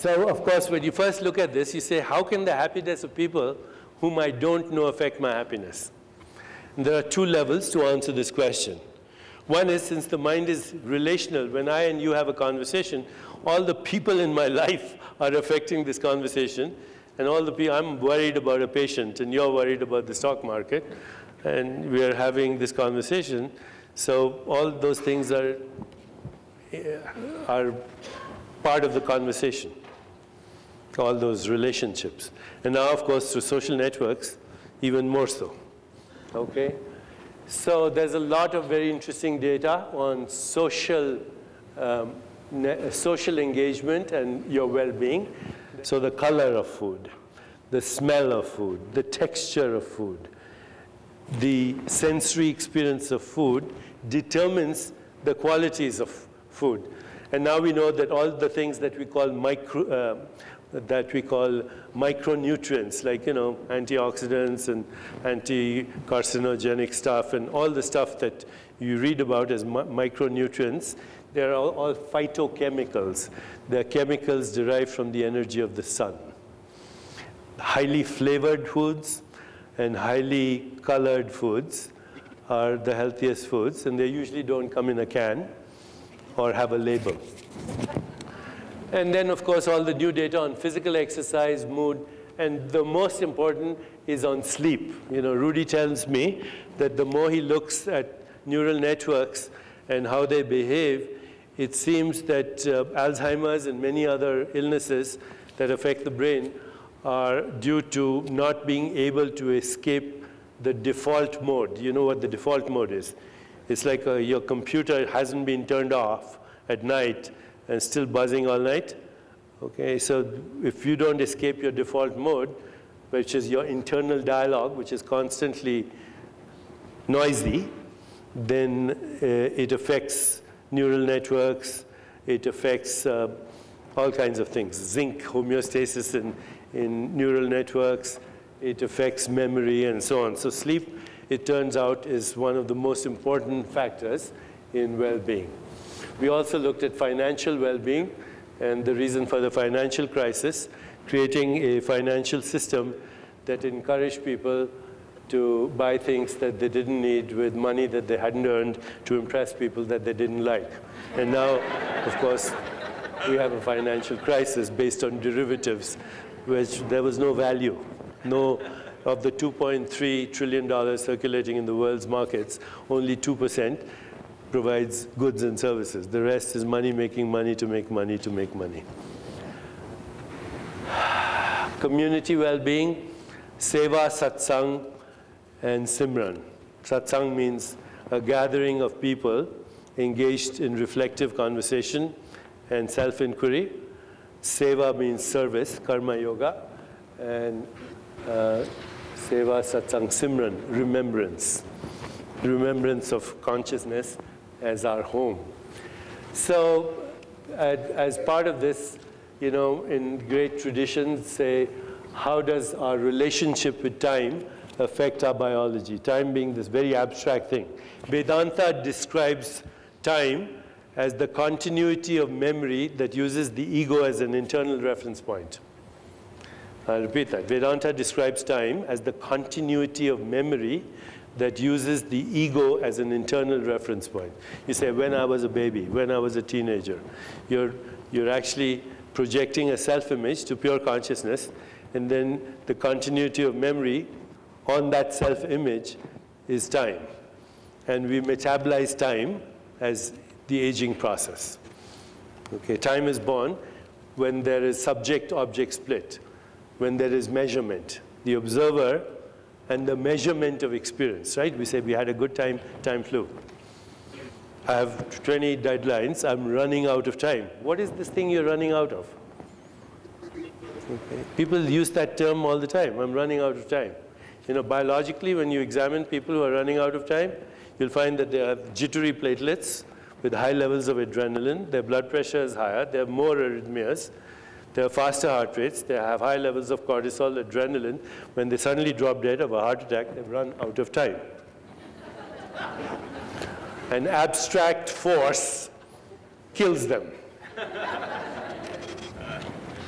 So, of course, when you first look at this, you say, how can the happiness of people whom I don't know affect my happiness? And there are two levels to answer this question. One is, since the mind is relational, when I and you have a conversation, all the people in my life are affecting this conversation. And all the people, I'm worried about a patient, and you're worried about the stock market, and we are having this conversation. So all those things are part of the conversation, all those relationships. And now, of course, through social networks, even more so. Okay? So there's a lot of very interesting data on social engagement and your well-being. So the color of food, the smell of food, the texture of food, the sensory experience of food determines the qualities of food. And now we know that all the things that we call micronutrients, like, you know, antioxidants and anti-carcinogenic stuff, and all the stuff that you read about as micronutrients, they're all phytochemicals. They're chemicals derived from the energy of the sun. Highly flavored foods and highly colored foods are the healthiest foods, and they usually don't come in a can or have a label. And then, of course, all the new data on physical exercise, mood, and the most important is on sleep. You know, Rudy tells me that the more he looks at neural networks and how they behave, it seems that Alzheimer's and many other illnesses that affect the brain are due to not being able to escape the default mode. You know what the default mode is? It's like your computer hasn't been turned off at night and still buzzing all night. Okay, so if you don't escape your default mode, which is your internal dialogue, which is constantly noisy, then it affects neural networks, it affects all kinds of things. Zinc homeostasis in neural networks, it affects memory and so on. So sleep, it turns out, is one of the most important factors in well-being. We also looked at financial well-being and the reason for the financial crisis, creating a financial system that encouraged people to buy things that they didn't need with money that they hadn't earned to impress people that they didn't like. And now, of course, we have a financial crisis based on derivatives, which there was no value. No, of the $2.3 trillion circulating in the world's markets, only 2% provides goods and services. The rest is money making money to make money to make money. Community well-being, seva, satsang, and simran. Satsang means a gathering of people engaged in reflective conversation and self-inquiry. Seva means service, karma yoga, and seva, satsang, simran, remembrance. Remembrance of consciousness as our home. So as part of this, you know, in great traditions say, how does our relationship with time affect our biology? Time being this very abstract thing. Vedanta describes time as the continuity of memory that uses the ego as an internal reference point. I'll repeat that. Vedanta describes time as the continuity of memory that uses the ego as an internal reference point. You say, when I was a baby, when I was a teenager, you're actually projecting a self-image to pure consciousness, and then the continuity of memory on that self-image is time. And we metabolize time as the aging process. Okay, time is born when there is subject-object split, when there is measurement. The observer and the measurement of experience, right? We say we had a good time, time flew. I have 20 deadlines, I'm running out of time. What is this thing you're running out of? Okay. People use that term all the time, I'm running out of time. You know, biologically, when you examine people who are running out of time, you'll find that they have jittery platelets with high levels of adrenaline, their blood pressure is higher, they have more arrhythmias, they have faster heart rates, they have high levels of cortisol, adrenaline. When they suddenly drop dead of a heart attack, they've run out of time. An abstract force kills them.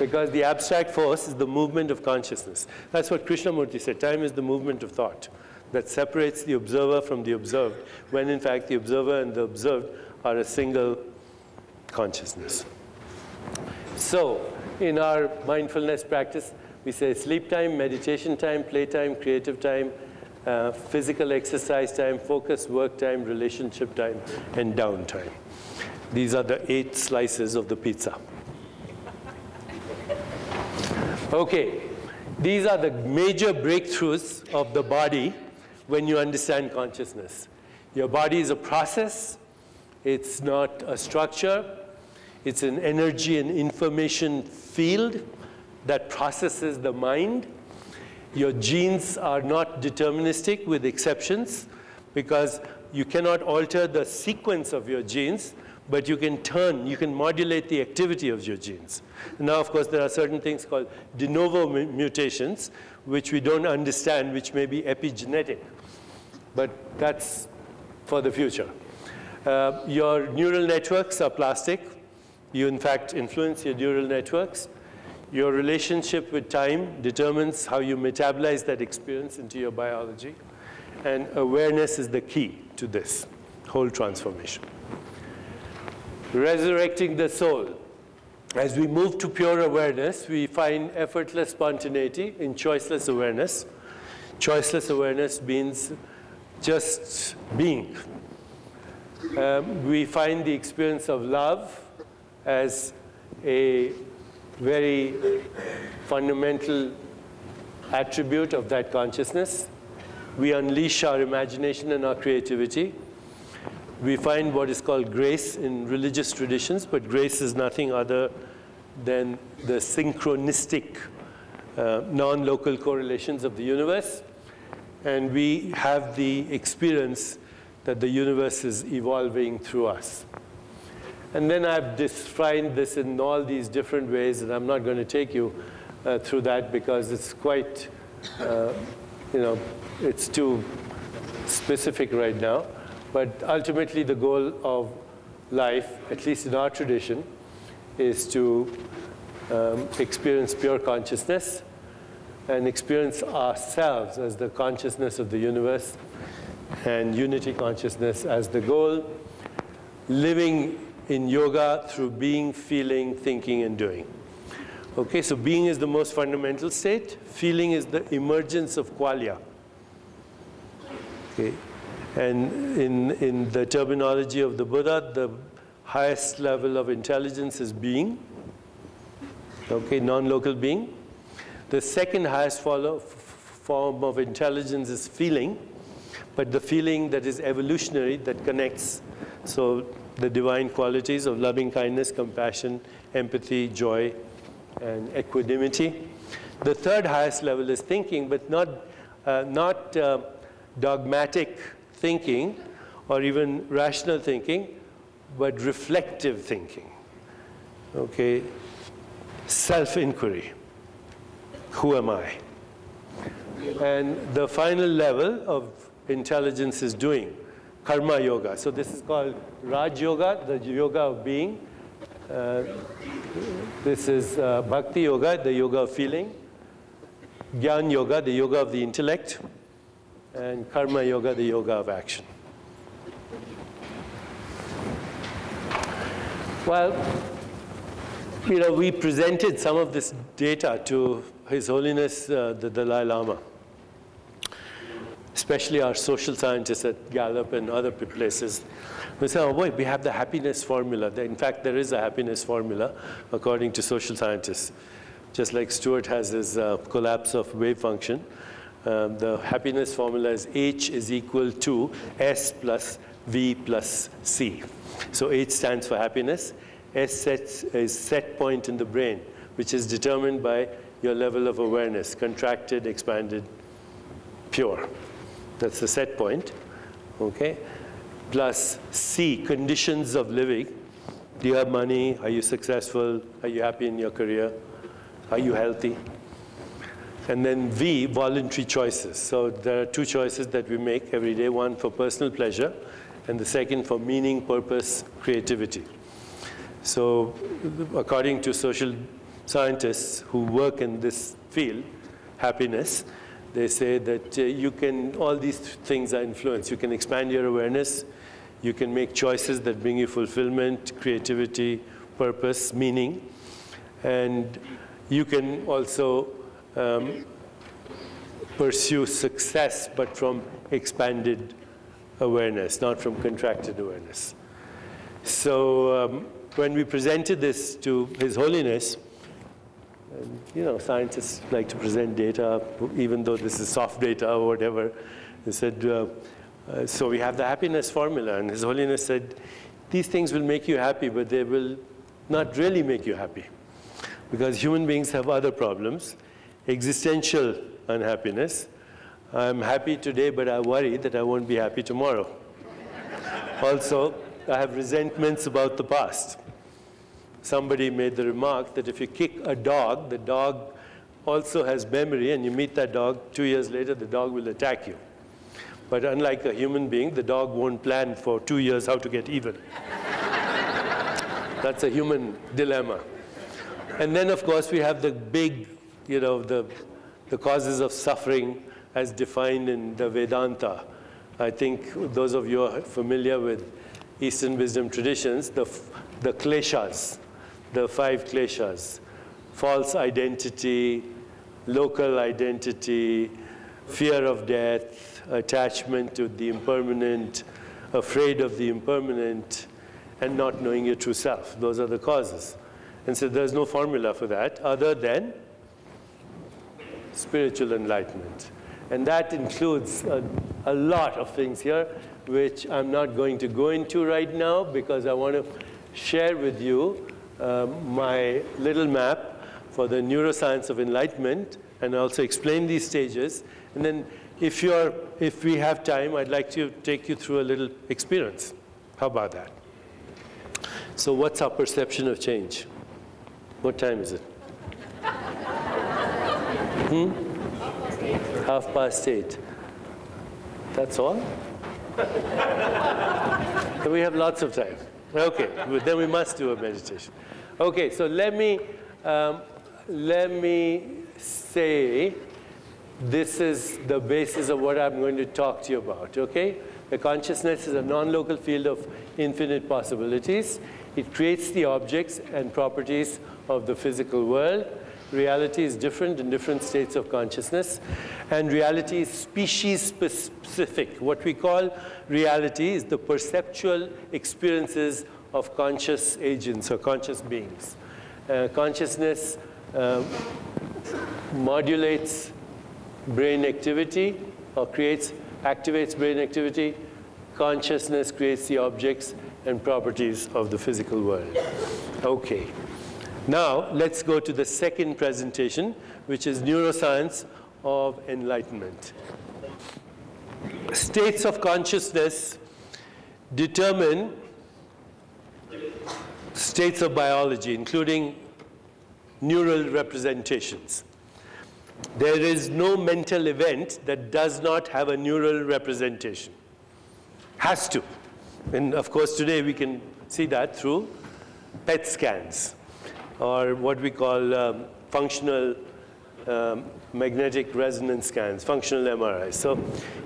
Because the abstract force is the movement of consciousness. That's what Krishnamurti said. Time is the movement of thought that separates the observer from the observed, when in fact the observer and the observed are a single consciousness. So in our mindfulness practice, we say sleep time, meditation time, playtime, creative time, physical exercise time, focus, work time, relationship time, and downtime. These are the 8 slices of the pizza. Okay, these are the major breakthroughs of the body when you understand consciousness. Your body is a process. It's not a structure. It's an energy and information field that processes the mind. Your genes are not deterministic with exceptions, because you cannot alter the sequence of your genes, but you can modulate the activity of your genes. Now, of course, there are certain things called de novo mutations, which we don't understand, which may be epigenetic. But that's for the future. Your neural networks are plastic. You, in fact, influence your neural networks. Your relationship with time determines how you metabolize that experience into your biology. And awareness is the key to this whole transformation. Resurrecting the soul. As we move to pure awareness, we find effortless spontaneity in choiceless awareness. Choiceless awareness means just being. We find the experience of love as a very fundamental attribute of that consciousness. We unleash our imagination and our creativity. We find what is called grace in religious traditions, but grace is nothing other than the synchronistic, non-local correlations of the universe. And we have the experience that the universe is evolving through us. And then I've defined this in all these different ways, and I'm not going to take you through that because it's quite, it's too specific right now. But ultimately, the goal of life, at least in our tradition, is to experience pure consciousness and experience ourselves as the consciousness of the universe and unity consciousness as the goal, living in yoga through being, feeling, thinking, and doing. Okay, so being is the most fundamental state. Feeling is the emergence of qualia. Okay. And in the terminology of the Buddha, the highest level of intelligence is being, okay, non-local being. The second highest form of intelligence is feeling, but the feeling that is evolutionary, that connects. So the divine qualities of loving kindness, compassion, empathy, joy, and equanimity. The third highest level is thinking, but not dogmatic thinking or even rational thinking, but reflective thinking. Okay, self-inquiry. Who am I? And the final level of intelligence is doing, karma yoga. So this is called Raj Yoga, the yoga of being. This is Bhakti Yoga, the yoga of feeling. Gyan Yoga, the yoga of the intellect. And Karma Yoga, the yoga of action. Well, we presented some of this data to His Holiness the Dalai Lama, especially our social scientists at Gallup and other places. We said, oh boy, we have the happiness formula. In fact, there is a happiness formula according to social scientists. Just like Stewart has his collapse of wave function. The happiness formula is H is equal to S plus V plus C. So H stands for happiness. S is set point in the brain, which is determined by your level of awareness, contracted, expanded, pure. That's the set point, okay? Plus C, conditions of living. Do you have money? Are you successful? Are you happy in your career? Are you healthy? And then V, voluntary choices. So there are 2 choices that we make every day, one for personal pleasure, and the second for meaning, purpose, creativity. So according to social scientists who work in this field, happiness, they say that all these things are influenced. You can expand your awareness. You can make choices that bring you fulfillment, creativity, purpose, meaning. And you can also pursue success, but from expanded awareness, not from contracted awareness. So when we presented this to His Holiness, and, scientists like to present data, even though this is soft data or whatever. They said, so we have the happiness formula. And His Holiness said, these things will make you happy, but they will not really make you happy. Because human beings have other problems, existential unhappiness. I'm happy today, but I worry that I won't be happy tomorrow. Also, I have resentments about the past. Somebody made the remark that if you kick a dog, the dog also has memory, and you meet that dog 2 years later, the dog will attack you. But unlike a human being, the dog won't plan for 2 years how to get even. That's a human dilemma. And then, of course, we have the big, the causes of suffering as defined in the Vedanta. I think those of you who are familiar with Eastern wisdom traditions, the kleshas, the 5 kleshas: false identity, local identity, fear of death, attachment to the impermanent, afraid of the impermanent, and not knowing your true self. Those are the causes. And so there's no formula for that other than spiritual enlightenment. And that includes a lot of things here, which I'm not going to go into right now because I want to share with you my little map for the Neuroscience of Enlightenment, and also explain these stages. And then if we have time, I'd like to take you through a little experience. How about that? So what's our perception of change? What time is it? 8:30. That's all? We have lots of time. Okay, then we must do a meditation. Okay, so let me say this is the basis of what I'm going to talk to you about, okay? The consciousness is a non-local field of infinite possibilities. It creates the objects and properties of the physical world. Reality is different in different states of consciousness, and reality is species-specific. What we call reality is the perceptual experiences of conscious agents or conscious beings. Consciousness modulates brain activity or activates brain activity. Consciousness creates the objects and properties of the physical world. Okay. Now, let's go to the second presentation, which is Neuroscience of Enlightenment. States of consciousness determine states of biology, including neural representations. There is no mental event that does not have a neural representation. Has to. And of course, today we can see that through PET scans, or what we call functional magnetic resonance scans, functional MRIs. So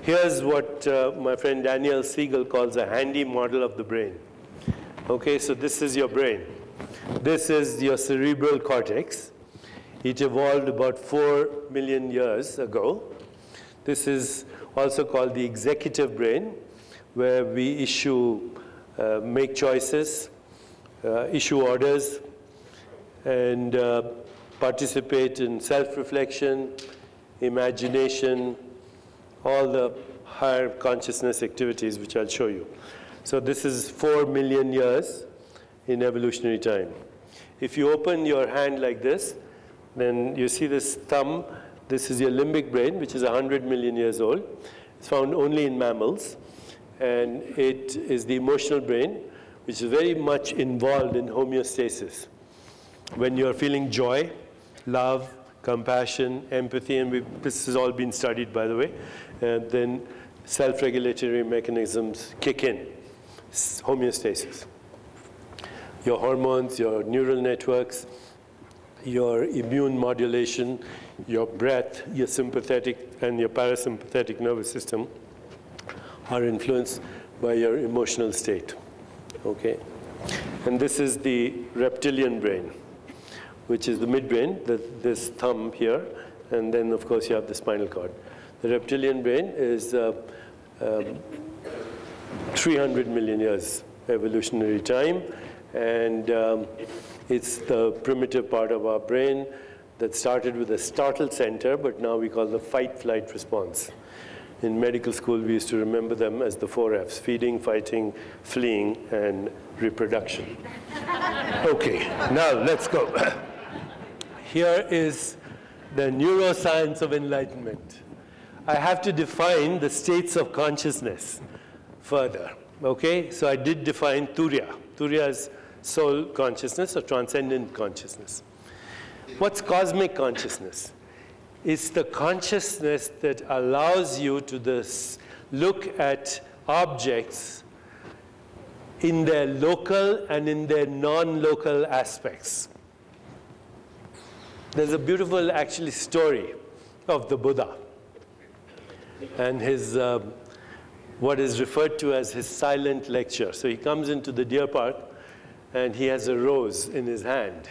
here's what my friend Daniel Siegel calls a handy model of the brain. Okay, so this is your brain. This is your cerebral cortex. It evolved about 4 million years ago. This is also called the executive brain, where we make choices, issue orders, and participate in self-reflection, imagination, all the higher consciousness activities, which I'll show you. So this is 4 million years in evolutionary time. If you open your hand like this, then you see this thumb. This is your limbic brain, which is 100 million years old. It's found only in mammals. And it is the emotional brain, which is very much involved in homeostasis. When you're feeling joy, love, compassion, empathy, and this has all been studied, by the way, and then self-regulatory mechanisms kick in, homeostasis. Your hormones, your neural networks, your immune modulation, your breath, your sympathetic and your parasympathetic nervous system are influenced by your emotional state, okay? And this is the reptilian brain, which is the midbrain, this thumb here, and then, of course, you have the spinal cord. The reptilian brain is 300 million years evolutionary time, and it's the primitive part of our brain that started with a startle center, but now we call the fight-flight response. In medical school, we used to remember them as the 4 Fs: feeding, fighting, fleeing, and reproduction. Okay, now let's go. Here is the neuroscience of enlightenment. I have to define the states of consciousness further, okay? So I did define Turiya. Turiya is soul consciousness or transcendent consciousness. What's cosmic consciousness? It's the consciousness that allows you to look at objects in their local and in their non-local aspects. There's a beautiful, actually, story of the Buddha and his, what is referred to as his silent lecture. So he comes into the deer park, and he has a rose in his hand.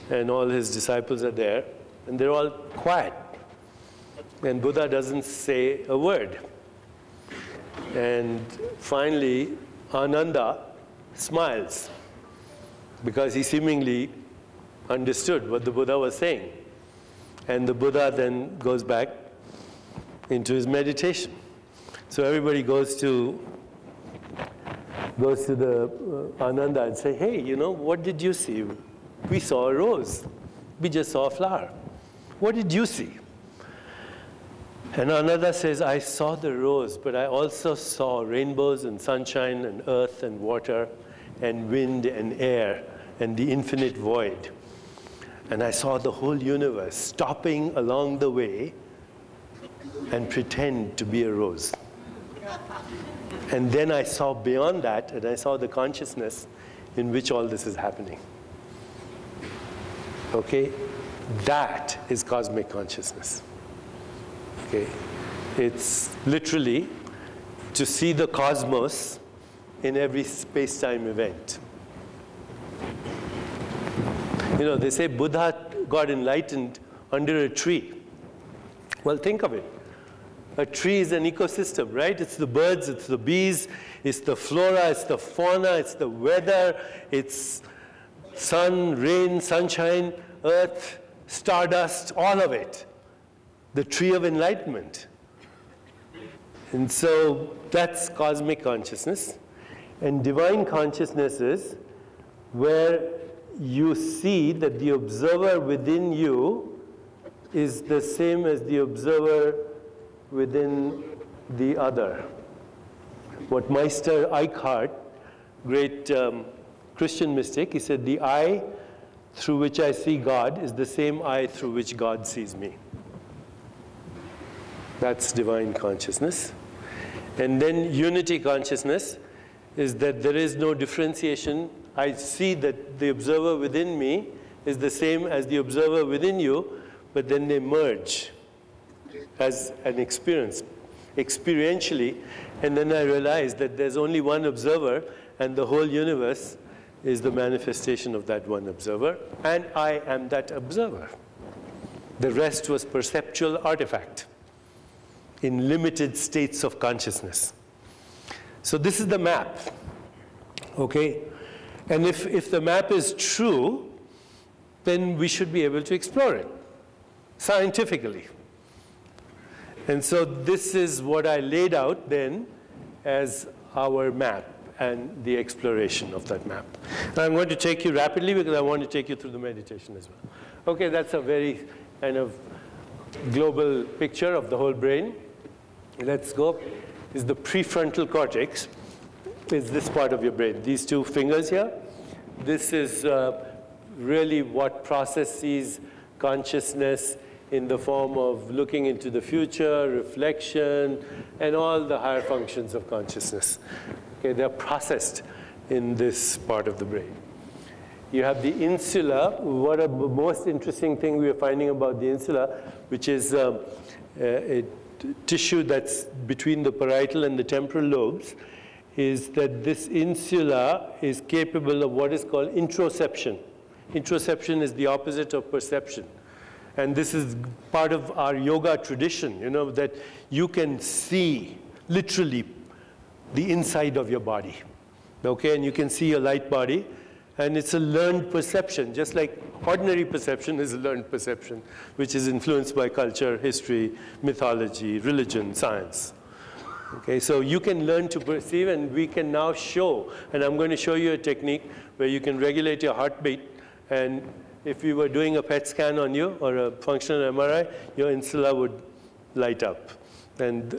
And all his disciples are there, and they're all quiet. And Buddha doesn't say a word. And finally, Ananda smiles, because he seemingly understood what the Buddha was saying. And the Buddha then goes back into his meditation. So everybody goes to the Ananda and say, hey, you know, what did you see? We saw a rose. We just saw a flower. What did you see? And Ananda says, I saw the rose, but I also saw rainbows and sunshine and earth and water and wind and air and the infinite void. And I saw the whole universe stopping along the way and pretend to be a rose. And then I saw beyond that, and I saw the consciousness in which all this is happening. Okay? That is cosmic consciousness. Okay? It's literally to see the cosmos in every space-time event. You know, they say Buddha got enlightened under a tree. Well, think of it. A tree is an ecosystem, right? It's the birds, it's the bees, it's the flora, it's the fauna, it's the weather, it's sun, rain, sunshine, earth, stardust, all of it. The tree of enlightenment. And so that's cosmic consciousness. And divine consciousness is where you see that the observer within you is the same as the observer within the other. What Meister Eckhart, great Christian mystic, he said, the eye through which I see God is the same eye through which God sees me. That's divine consciousness. And then unity consciousness is that there is no differentiation. I see that the observer within me is the same as the observer within you, but then they merge as an experience, experientially, and then I realize that there's only one observer, and the whole universe is the manifestation of that one observer, and I am that observer. The rest was perceptual artifact in limited states of consciousness. So this is the map, okay? And if the map is true, then we should be able to explore it scientifically. And so this is what I laid out then as our map and the exploration of that map. Now I'm going to take you rapidly because I want to take you through the meditation as well. Okay, that's a very kind of global picture of the whole brain. Let's go. Is the prefrontal cortex, is this part of your brain. These two fingers here, this is really what processes consciousness in the form of looking into the future, reflection, and all the higher functions of consciousness. Okay, they're processed in this part of the brain. You have the insula. What a most interesting thing we are finding about the insula, which is a tissue that's between the parietal and the temporal lobes, is that this insula is capable of what is called introception. Introception is the opposite of perception. And this is part of our yoga tradition, you know, that you can see literally the inside of your body, okay? And you can see your light body, and it's a learned perception, just like ordinary perception is a learned perception, which is influenced by culture, history, mythology, religion, science. Okay, so you can learn to perceive, and we can now show, and I'm going to show you a technique where you can regulate your heartbeat, and if we were doing a PET scan on you or a functional MRI, your insula would light up. And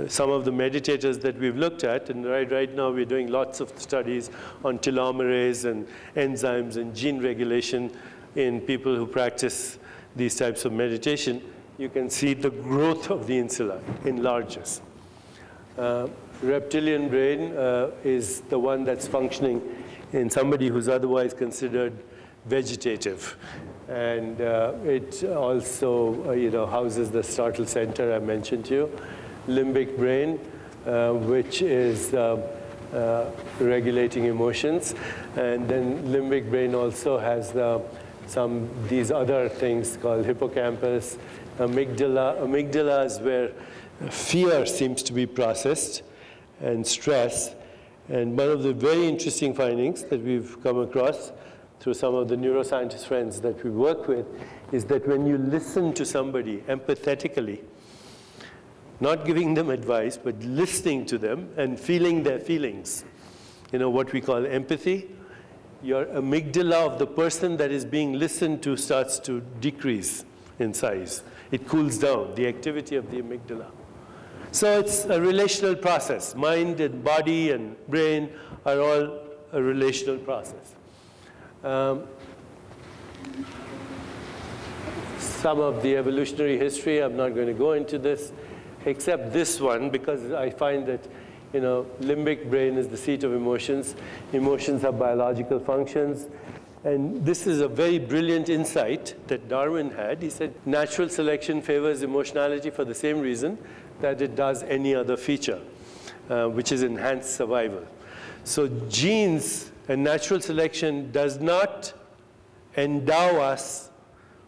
some of the meditators that we've looked at, and right now we're doing lots of studies on telomerase and enzymes and gene regulation in people who practice these types of meditation, you can see the growth of the insula enlarges. Reptilian brain is the one that's functioning in somebody who's otherwise considered vegetative. And it also houses the startle center I mentioned to you. Limbic brain, which is regulating emotions. And then limbic brain also has these other things called hippocampus, amygdala. Amygdala is where fear seems to be processed and stress. And one of the very interesting findings that we've come across through some of the neuroscientist friends that we work with is that when you listen to somebody empathetically, not giving them advice, but listening to them and feeling their feelings, what we call empathy, your amygdala of the person that is being listened to starts to decrease in size. It cools down, the activity of the amygdala. So it's a relational process. Mind and body and brain are all a relational process. Some of the evolutionary history, I'm not going to go into this, except this one, because I find that limbic brain is the seat of emotions. Emotions have biological functions. And this is a very brilliant insight that Darwin had. He said natural selection favors emotionality for the same reason that it does any other feature, which is enhanced survival. So genes and natural selection does not endow us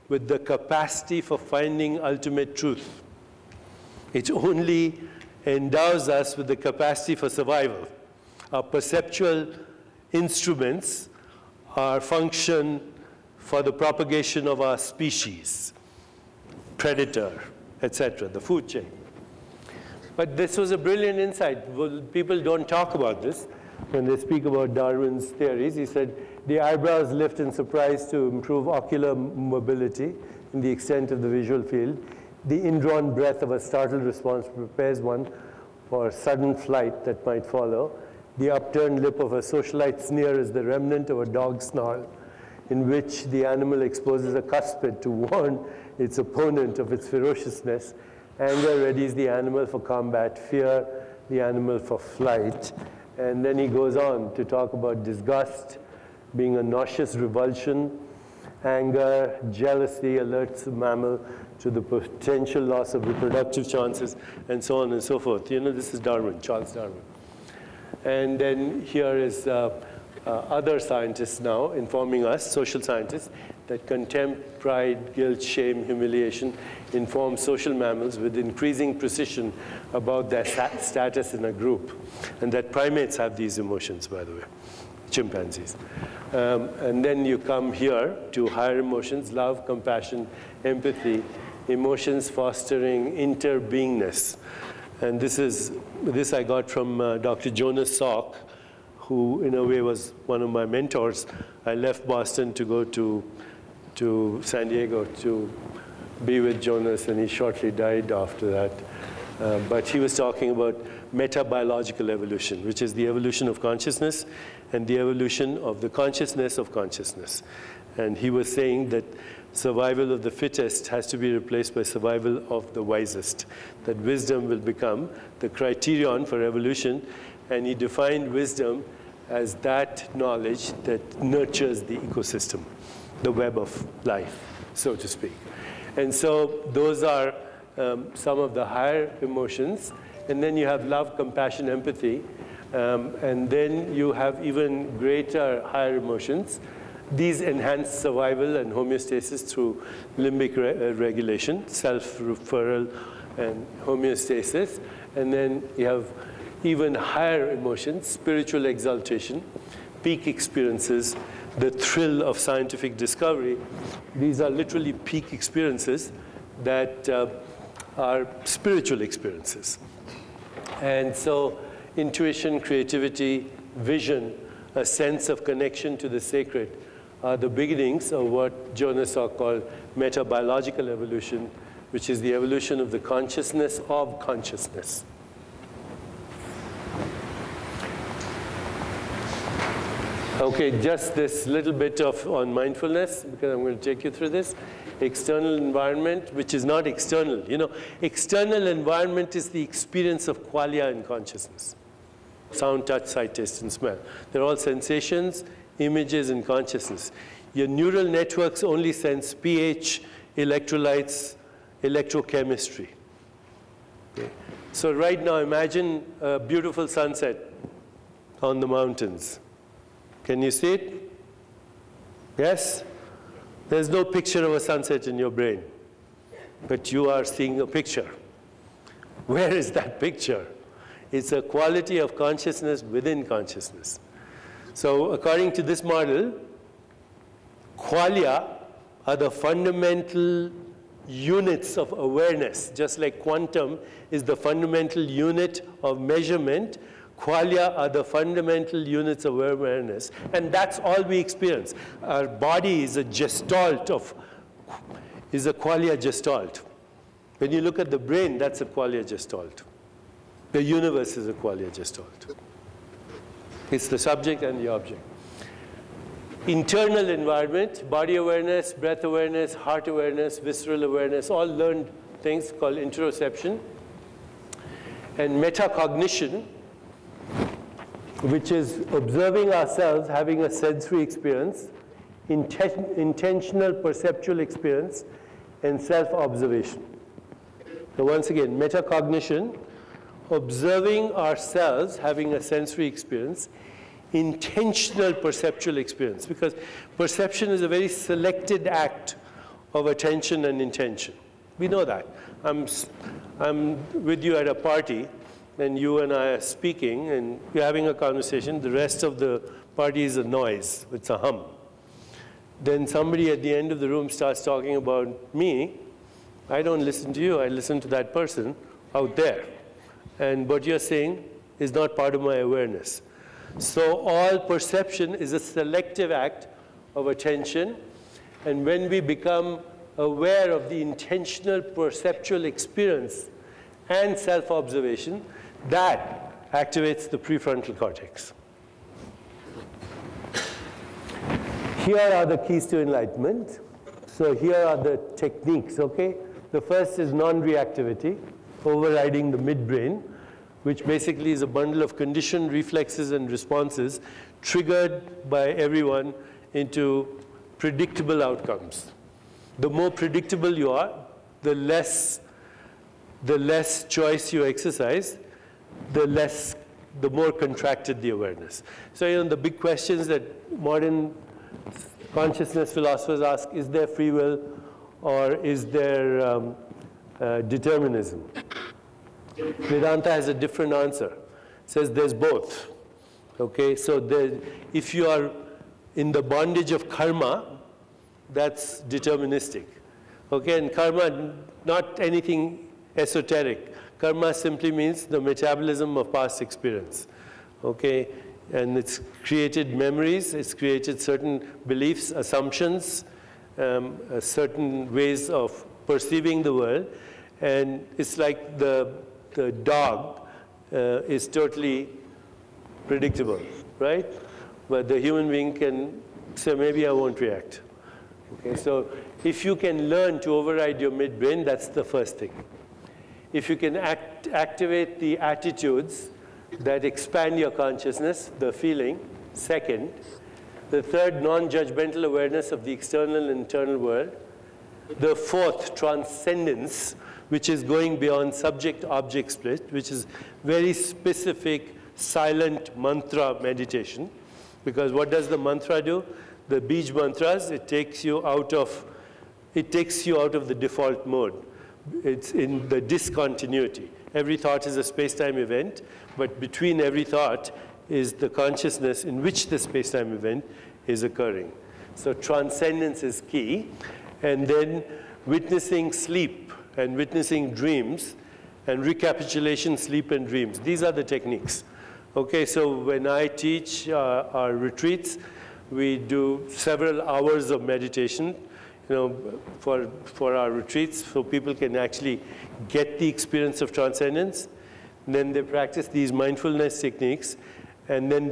with the capacity for finding ultimate truth. It only endows us with the capacity for survival. Our perceptual instruments are function for the propagation of our species, predator, etc., the food chain. But this was a brilliant insight. Well, people don't talk about this when they speak about Darwin's theories. He said the eyebrows lift in surprise to improve ocular mobility in the extent of the visual field. The indrawn breath of a startled response prepares one for sudden flight that might follow. The upturned lip of a socialite sneer is the remnant of a dog snarl, in which the animal exposes a cuspid to warn its opponent of its ferociousness. Anger readies the animal for combat, fear the animal for flight. And then he goes on to talk about disgust being a nauseous revulsion, anger, jealousy alerts the mammal to the potential loss of reproductive chances, and so on and so forth. This is Darwin, Charles Darwin. And then here is other scientists now informing us, social scientists, that contempt, pride, guilt, shame, humiliation inform social mammals with increasing precision about their status in a group. And that primates have these emotions, by the way, chimpanzees. And then you come here to higher emotions, love, compassion, empathy, emotions fostering interbeingness. And this I got from Dr. Jonas Salk, who in a way was one of my mentors. I left Boston to go to San Diego to be with Jonas, and he shortly died after that. But he was talking about metabiological evolution, which is the evolution of consciousness and the evolution of the consciousness of consciousness. And he was saying that survival of the fittest has to be replaced by survival of the wisest, that wisdom will become the criterion for evolution. And he defined wisdom as that knowledge that nurtures the ecosystem, the web of life, so to speak. And so those are some of the higher emotions. And then you have love, compassion, empathy. And then you have even greater, higher emotions. These enhance survival and homeostasis through limbic regulation, self-referral and homeostasis. And then you have even higher emotions, spiritual exaltation, peak experiences, the thrill of scientific discovery. These are literally peak experiences that are spiritual experiences. And so intuition, creativity, vision, a sense of connection to the sacred are the beginnings of what Jonas Salk called metabiological evolution, which is the evolution of the consciousness of consciousness. Okay, just this little bit on mindfulness, because I'm going to take you through this. External environment, which is not external. You know, external environment is the experience of qualia in consciousness. Sound, touch, sight, taste, and smell. They're all sensations, images, and consciousness. Your neural networks only sense pH, electrolytes, electrochemistry. Okay. So right now, imagine a beautiful sunset on the mountains. Can you see it? Yes? There's no picture of a sunset in your brain, but you are seeing a picture. Where is that picture? It's a quality of consciousness within consciousness. So according to this model, qualia are the fundamental units of awareness. Just like quantum is the fundamental unit of measurement, qualia are the fundamental units of awareness. And that's all we experience. Our body is a gestalt is a qualia gestalt. When you look at the brain, that's a qualia gestalt. The universe is a qualia gestalt. It's the subject and the object. Internal environment, body awareness, breath awareness, heart awareness, visceral awareness, all learned things called interoception. And metacognition, which is observing ourselves, having a sensory experience, intentional perceptual experience, and self-observation. So once again, metacognition, observing ourselves, having a sensory experience, intentional perceptual experience, because perception is a very selected act of attention and intention. We know that. I'm with you at a party, and you and I are speaking, and we're having a conversation. The rest of the party is a noise. It's a hum. Then somebody at the end of the room starts talking about me. I don't listen to you. I listen to that person out there. And what you're saying is not part of my awareness. So all perception is a selective act of attention. And when we become aware of the intentional perceptual experience and self-observation, that activates the prefrontal cortex. Here are the keys to enlightenment. So here are the techniques, okay? The first is non-reactivity, overriding the midbrain, which basically is a bundle of conditioned reflexes and responses triggered by everyone into predictable outcomes. The more predictable you are, the less choice you exercise, the more contracted the awareness. So, you know, the big questions that modern consciousness philosophers ask, is there free will or is there determinism? Vedanta has a different answer. It says there's both. Okay, so if you are in the bondage of karma, that's deterministic. Okay, and karma, not anything esoteric. Karma simply means the metabolism of past experience. Okay, and it's created memories, it's created certain beliefs, assumptions, certain ways of perceiving the world, and it's like the dog is totally predictable, right? But the human being can say, maybe I won't react. Okay, so if you can learn to override your midbrain, that's the first thing. If you can activate the attitudes that expand your consciousness, the feeling, Second. The third, non-judgmental awareness of the external and internal world. The fourth, transcendence, which is going beyond subject-object split, which is very specific, silent mantra meditation. Because what does the mantra do? The Bij mantras, it takes you out of the default mode. It's in the discontinuity. Every thought is a space-time event, but between every thought is the consciousness in which the space-time event is occurring. So transcendence is key. And then witnessing sleep and witnessing dreams and recapitulation, sleep and dreams. These are the techniques. Okay, so when I teach our retreats, we do several hours of meditation, for our retreats, so people can actually get the experience of transcendence. And then they practice these mindfulness techniques, and then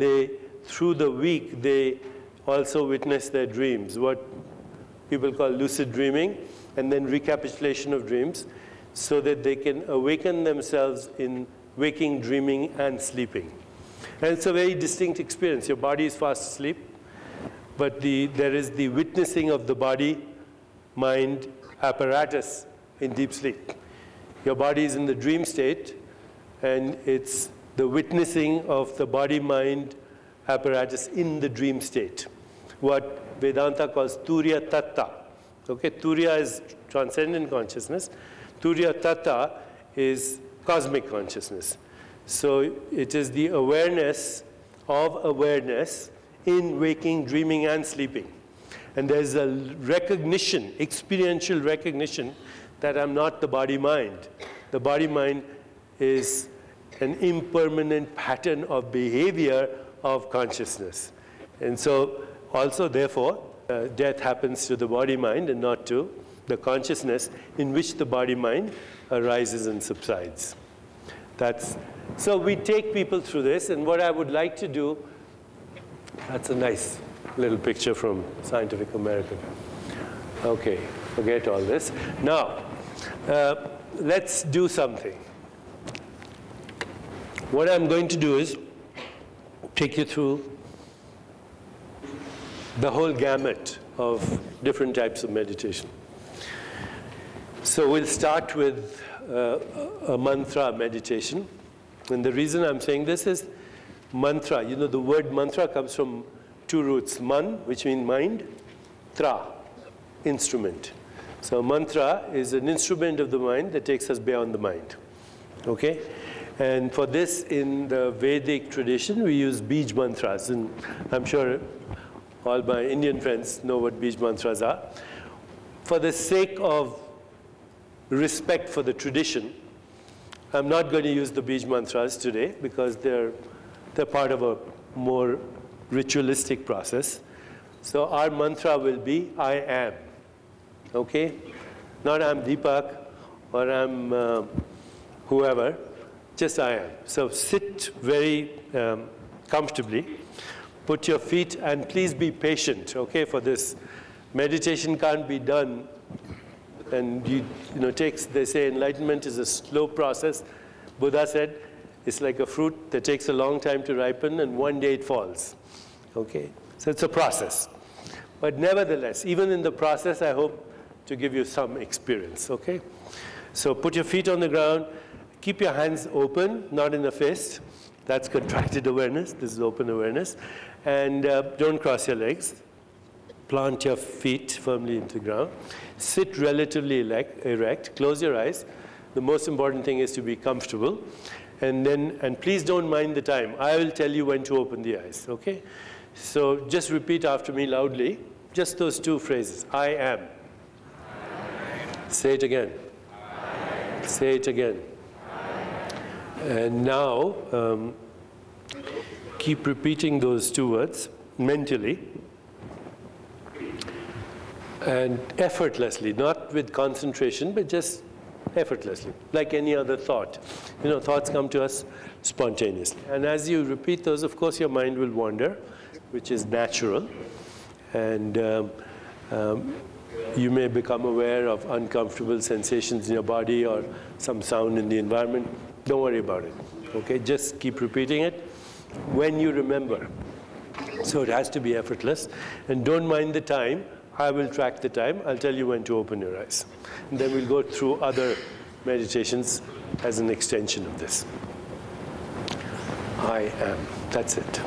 through the week, they also witness their dreams, what people call lucid dreaming, and then recapitulation of dreams, so that they can awaken themselves in waking, dreaming, and sleeping. And it's a very distinct experience. Your body is fast asleep, but there is the witnessing of the body-mind apparatus in deep sleep. Your body is in the dream state, and it's the witnessing of the body-mind apparatus in the dream state. What Vedanta calls Turiya Tatta. Okay, Turiya is transcendent consciousness. Turiya Tatta is cosmic consciousness. So it is the awareness of awareness in waking, dreaming, and sleeping. And there's a recognition, experiential recognition, that I'm not the body-mind. The body-mind is an impermanent pattern of behavior of consciousness. And so also, therefore, death happens to the body-mind and not to the consciousness in which the body-mind arises and subsides. So we take people through this, and what I would like to do, that's a nice little picture from Scientific American. Okay, forget all this. Now, let's do something. What I'm going to do is take you through the whole gamut of different types of meditation. So we'll start with a mantra meditation. And the reason I'm saying this is mantra. You know, the word mantra comes from two roots. Man, which means mind, tra, instrument. So mantra is an instrument of the mind that takes us beyond the mind. Okay? And for this, in the Vedic tradition, we use Bij mantras. And I'm sure all my Indian friends know what Bij mantras are. For the sake of respect for the tradition, I'm not going to use the Bij mantras today because they're part of a more ritualistic process. So our mantra will be, I am. Okay? Not I'm Deepak or I'm whoever, just I am. So sit very comfortably. Put your feet, and please be patient, okay, for this. Meditation can't be done, and they say enlightenment is a slow process. Buddha said it's like a fruit that takes a long time to ripen, and one day it falls, okay? So it's a process. But nevertheless, even in the process, I hope to give you some experience, okay? So put your feet on the ground. Keep your hands open, not in a fist. That's contracted awareness. This is open awareness. And don't cross your legs. Plant your feet firmly into the ground. Sit relatively erect. Close your eyes. The most important thing is to be comfortable. And please don't mind the time. I will tell you when to open the eyes, okay? So just repeat after me loudly. Just those two phrases. I am. Say it again. Say it again. And now, keep repeating those two words mentally and effortlessly, not with concentration, but just effortlessly, like any other thought. You know, thoughts come to us spontaneously. And as you repeat those, of course, your mind will wander, which is natural. And you may become aware of uncomfortable sensations in your body or some sound in the environment. Don't worry about it, okay? Just keep repeating it when you remember. So it has to be effortless. And don't mind the time. I will track the time. I'll tell you when to open your eyes. And then we'll go through other meditations as an extension of this. I am. That's it.